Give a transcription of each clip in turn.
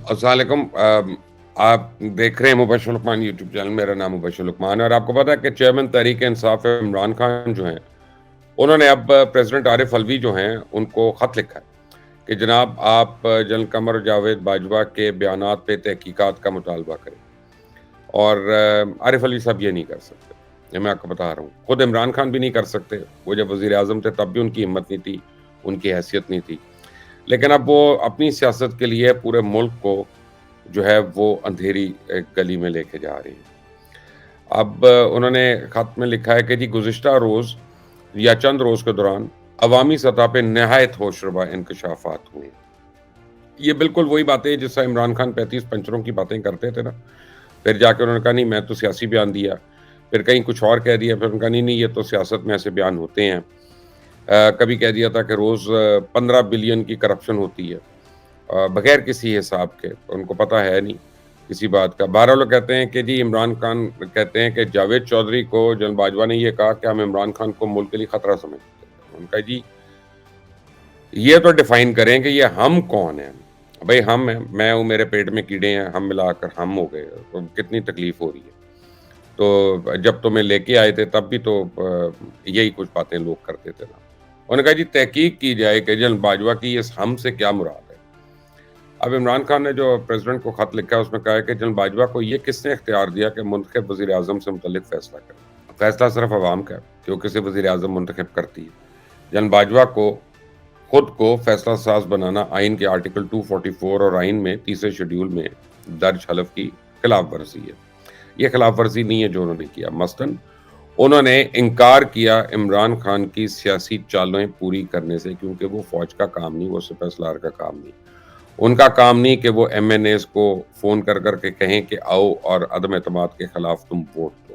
السلام علیکم۔ آپ دیکھ رہے ہیں مبشر لقمان یوٹیوب چینل۔ میرا نام مبشر لقمان ہے اور آپ کو پتا ہے کہ چیئرمین تحریک انصاف عمران خان جو ہیں انہوں نے اب پریزیڈنٹ عارف الوی جو ہیں ان کو خط لکھا ہے کہ جناب آپ جنرل قمر جاوید باجوہ کے بیانات پہ تحقیقات کا مطالبہ کریں، اور عارف الوی صاحب یہ نہیں کر سکتے۔ یہ میں آپ کو بتا رہا ہوں، خود عمران خان بھی نہیں کر سکتے، وہ جب وزیر اعظم تھے تب بھی ان کی ہمت نہیں تھی، ان کی حیثیت نہیں تھی، لیکن اب وہ اپنی سیاست کے لیے پورے ملک کو جو ہے وہ اندھیری گلی میں لے کے جا رہی ہے۔ اب انہوں نے خط میں لکھا ہے کہ جی گزشتہ روز یا چند روز کے دوران عوامی سطح پہ نہایت ہوش ربا انکشافات ہوئے۔ یہ بالکل وہی باتیں جس طرح عمران خان 35 پنچروں کی باتیں کرتے تھے نا، پھر جا کے انہوں نے کہا نہیں میں تو سیاسی بیان دیا، پھر کہیں کچھ اور کہہ دیا، پھر انہوں نے کہا نہیں یہ تو سیاست میں ایسے بیان ہوتے ہیں۔ کبھی کہہ دیا تھا کہ روز 15 بلین کی کرپشن ہوتی ہے بغیر کسی حساب کے، ان کو پتہ ہے نہیں کسی بات کا۔ بہرحال لوگ کہتے ہیں کہ جی عمران خان کہتے ہیں کہ جاوید چودھری کو جنرل باجوہ نے یہ کہا کہ ہم عمران خان کو ملک کے لیے خطرہ سمجھتے ہیں۔ ان کا جی یہ تو ڈیفائن کریں کہ یہ ہم کون ہیں۔ بھئی ہم ہیں، میں ہوں، میرے پیٹ میں کیڑے ہیں، ہم ملا کر ہم ہو گئے، تو کتنی تکلیف ہو رہی ہے۔ تو جب تمہیں لے کے آئے تھے تب بھی تو یہی کچھ باتیں لوگ کرتے تھے نا۔ انہوں نے کہا جی تحقیق کی جائے کہ جنرل باجوہ کی اس ہم سے کیا مراد ہے۔ اب عمران خان نے جو پریزیڈنٹ کو خط لکھا ہے اس میں کہا ہے کہ جنرل باجوہ کو یہ کس نے اختیار دیا کہ منتخب وزیر اعظم سے متعلق فیصلہ کرے؟ فیصلہ صرف عوام کا ہے کہ وہ کسی وزیر اعظم منتخب کرتی ہے۔ جنرل باجوہ کو خود کو فیصلہ ساز بنانا آئین کے آرٹیکل 244 اور آئین میں 30 شیڈیول میں درج حلف کی خلاف ورزی ہے۔ یہ خلاف ورزی نہیں ہے جو انہوں نے کیا، مثلاً انہوں نے انکار کیا عمران خان کی سیاسی چالیں پوری کرنے سے، کیونکہ وہ فوج کا کام نہیں، وہ سپہ سالار کا کام نہیں، ان کا کام نہیں کہ وہ ایم این ایز کو فون کر کر کے کہیں کہ آؤ اور عدم اعتماد کے خلاف تم ووٹ دو،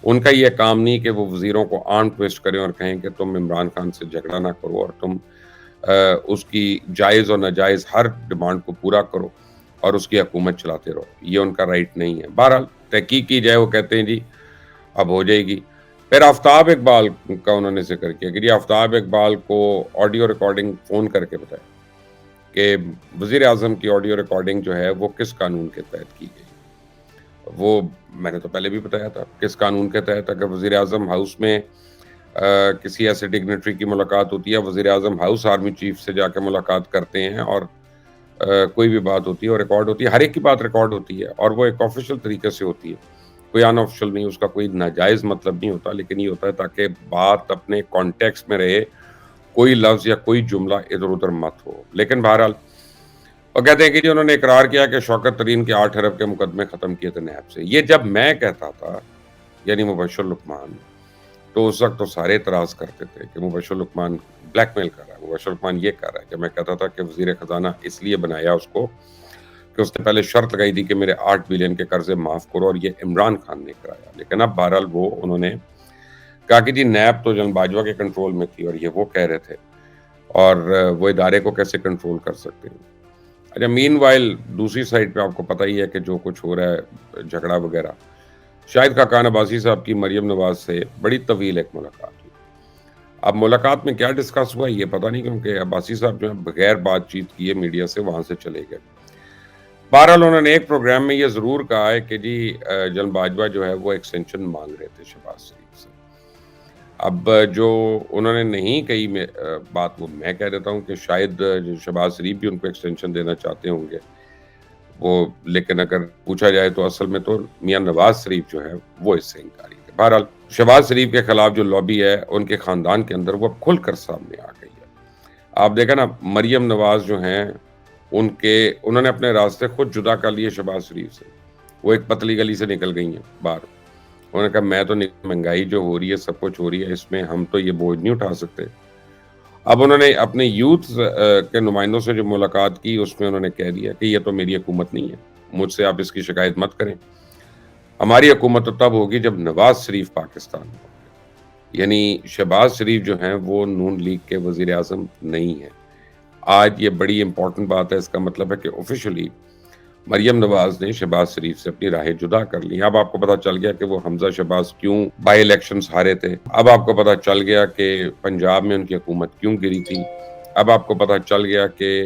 ان کا یہ کام نہیں کہ وہ وزیروں کو آرم ٹویسٹ کریں اور کہیں کہ تم عمران خان سے جھگڑا نہ کرو اور تم اس کی جائز اور ناجائز ہر ڈیمانڈ کو پورا کرو اور اس کی حکومت چلاتے رہو، یہ ان کا رائٹ نہیں ہے۔ بہرحال تحقیق کی جائے، وہ کہتے ہیں جی اب ہو جائے گی۔ پھر آفتاب اقبال کا انہوں نے ذکر کیا کہ جی آفتاب اقبال کو آڈیو ریکارڈنگ فون کر کے بتایا کہ وزیر اعظم کی آڈیو ریکارڈنگ جو ہے وہ کس قانون کے تحت کی گئی۔ وہ میں نے تو پہلے بھی بتایا تھا کس قانون کے تحت، اگر وزیر اعظم ہاؤس میں کسی ایسے ڈگنیٹری کی ملاقات ہوتی ہے، وزیر اعظم ہاؤس آرمی چیف سے جا کے ملاقات کرتے ہیں اور کوئی بھی بات ہوتی ہے اور ریکارڈ ہوتی ہے، ہر ایک کی بات ریکارڈ ہوتی ہے اور وہ ایک آفیشیل طریقے سے ہوتی ہے، کوئی ان آفیشیل نہیں، اس کا کوئی ناجائز مطلب نہیں ہوتا، لیکن یہ ہوتا ہے تاکہ بات اپنے کانٹیکسٹ میں رہے، کوئی لفظ یا کوئی جملہ ادھر ادھر مت ہو۔ لیکن بہرحال وہ کہتے ہیں کہ جی انہوں نے اقرار کیا کہ شوکت ترین کے 8 ارب کے مقدمے ختم کیے تھے نیب سے۔ یہ جب میں کہتا تھا یعنی مبشر لقمان، تو اس وقت تو سارے اعتراض کرتے تھے کہ مبشر لقمان بلیک میل کر رہا ہے، مبشر لقمان یہ کر رہا ہے، کہ میں کہتا تھا کہ وزیر خزانہ اس لیے بنایا اس کو کہ اس نے پہلے شرط لگائی تھی کہ میرے 8 بلین کے قرضے معاف کرو، اور یہ عمران خان نے کرایا۔ لیکن اب بہرحال وہ انہوں نے کہا کہ جی نیب تو جنرل باجوہ کے کنٹرول میں تھی اور یہ وہ کہہ رہے تھے، اور وہ ادارے کو کیسے کنٹرول کر سکتے ہیں۔ اچھا مین وائل دوسری سائڈ پہ آپ کو پتہ ہی ہے کہ جو کچھ ہو رہا ہے جھگڑا وغیرہ، شاہد خاقان عباسی صاحب کی مریم نواز سے بڑی طویل ایک ملاقات ہوئی۔ اب ملاقات میں کیا ڈسکس ہوا یہ پتہ نہیں، کیونکہ عباسی صاحب جو ہے بغیر بات چیت کیے میڈیا سے وہاں سے چلے گئے۔ بہرحال انہوں نے ایک پروگرام میں یہ ضرور کہا ہے کہ جی جنرل باجوہ جو ہے وہ ایکسٹینشن مانگ رہے تھے شہباز شریف سے۔ اب جو انہوں نے نہیں کہی بات، وہ میں کہہ دیتا ہوں کہ شاید شہباز شریف بھی ان کو ایکسٹینشن دینا چاہتے ہوں گے وہ، لیکن اگر پوچھا جائے تو اصل میں تو میاں نواز شریف جو ہے وہ اس سے انکاری تھے۔ بہرحال شہباز شریف کے خلاف جو لابی ہے ان کے خاندان کے اندر وہ کھل کر سامنے آ گئی ہے۔ آپ دیکھیں نا مریم نواز جو ہیں انہوں نے اپنے راستے خود جدا کر لیے شہباز شریف سے، وہ ایک پتلی گلی سے نکل گئی ہیں باہر۔ انہوں نے کہا میں تو مہنگائی جو ہو رہی ہے سب کچھ ہو رہی ہے، اس میں ہم تو یہ بوجھ نہیں اٹھا سکتے۔ اب انہوں نے اپنے یوتھ کے نمائندوں سے جو ملاقات کی اس میں انہوں نے کہہ دیا کہ یہ تو میری حکومت نہیں ہے، مجھ سے آپ اس کی شکایت مت کریں، ہماری حکومت تو تب ہوگی جب نواز شریف پاکستان میں ہوگا۔ یعنی شہباز شریف جو ہیں وہ نون لیگ کے وزیر اعظم نہیں ہیں۔ آج یہ بڑی امپورٹنٹ بات ہے، اس کا مطلب ہے کہ آفیشلی مریم نواز نے شہباز شریف سے اپنی راہیں جدا کر لی۔ اب آپ کو پتا چل گیا کہ وہ حمزہ شہباز کیوں بائی الیکشنز ہارے تھے، اب آپ کو پتا چل گیا کہ پنجاب میں ان کی حکومت کیوں گری تھی، اب آپ کو پتا چل گیا کہ